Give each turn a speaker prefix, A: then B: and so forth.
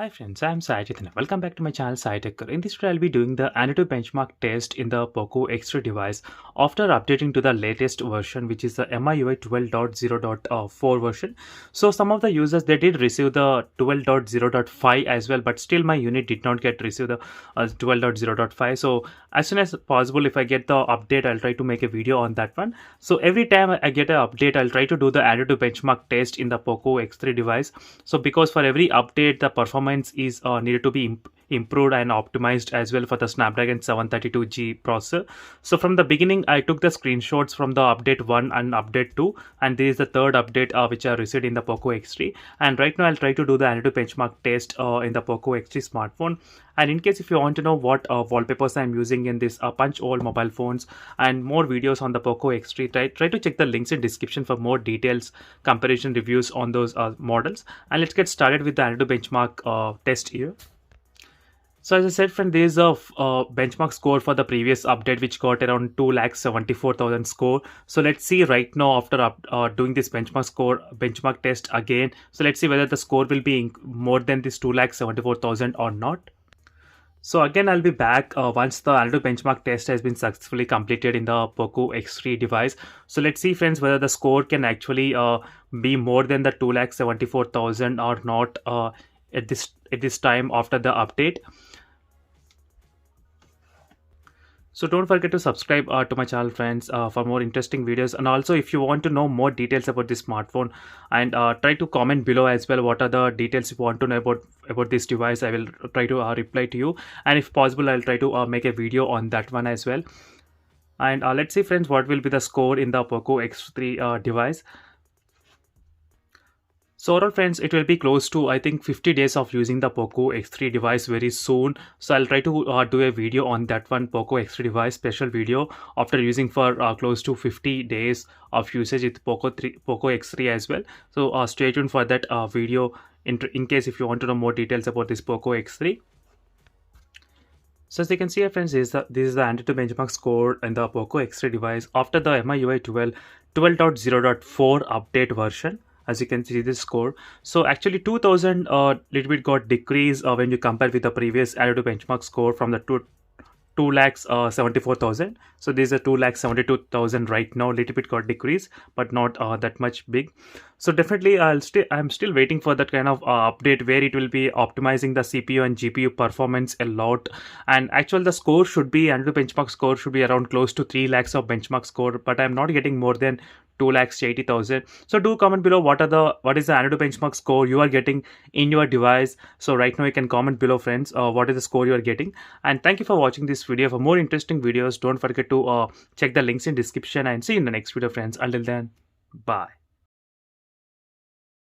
A: Hi friends, I'm Sai Chaitanya. Welcome back to my channel Sai Tech. In this video, I'll be doing the antutu benchmark test in the POCO X3 device after updating to the latest version, which is the MIUI 12.0.4 version. So some of the users, they did receive the 12.0.5 as well, but still my unit did not get receive the 12.0.5. So as soon as possible, if I get the update, I'll try to make a video on that one. So every time I get an update, I'll try to do the antutu benchmark test in the POCO X3 device. So because for every update, the performance is needed to be improved and optimized as well for the Snapdragon 732G processor. So from the beginning, I took the screenshots from the update 1 and update 2, and this is the third update which I received in the POCO X3. And right now I'll try to do the antutu benchmark test in the POCO X3 smartphone. And in case if you want to know what wallpapers I'm using in this punch hole mobile phones and more videos on the POCO X3, try to check the links in description for more details, comparison reviews on those models. And let's get started with the antutu benchmark test here. So as I said, friend, there is a benchmark score for the previous update which got around 2,74,000 score. So let's see right now after doing this benchmark test again. So let's see whether the score will be more than this 2,74,000 or not. So again, I'll be back once the antutu benchmark test has been successfully completed in the POCO X3 device. So let's see, friends, whether the score can actually be more than the 2,74,000 or not at this time after the update. So don't forget to subscribe to my channel, friends, for more interesting videos. And also, if you want to know more details about this smartphone, and try to comment below as well what are the details you want to know about this device. I will try to reply to you, and if possible, I'll try to make a video on that one as well. And let's see, friends, what will be the score in the POCO X3 device. So overall, friends, it will be close to, I think, 50 days of using the POCO X3 device very soon. So I'll try to do a video on that one POCO X3 device, special video after using for close to 50 days of usage with POCO X3 as well. So stay tuned for that video in case if you want to know more details about this POCO X3. So as you can see here, friends, this is the antutu benchmark score in the POCO X3 device after the MIUI 12.0.4 update version. As you can see this score, so actually 2000 little bit got decreased when you compare with the previous antutu benchmark score from the 2,74,000. So this is a 2,72,000 right now. Little bit got decreased, but not that much big. So definitely I'm still waiting for that kind of update where it will be optimizing the CPU and GPU performance a lot. And actually the score should be, antutu benchmark score should be around close to 3 lakhs of benchmark score, but I'm not getting more than 2,80,000. So do comment below what is the antutu benchmark score you are getting in your device. So right now you can comment below, friends, what is the score you are getting. And thank you for watching this video. For more interesting videos, don't forget to check the links in description, and see you in the next video, friends. Until then, bye.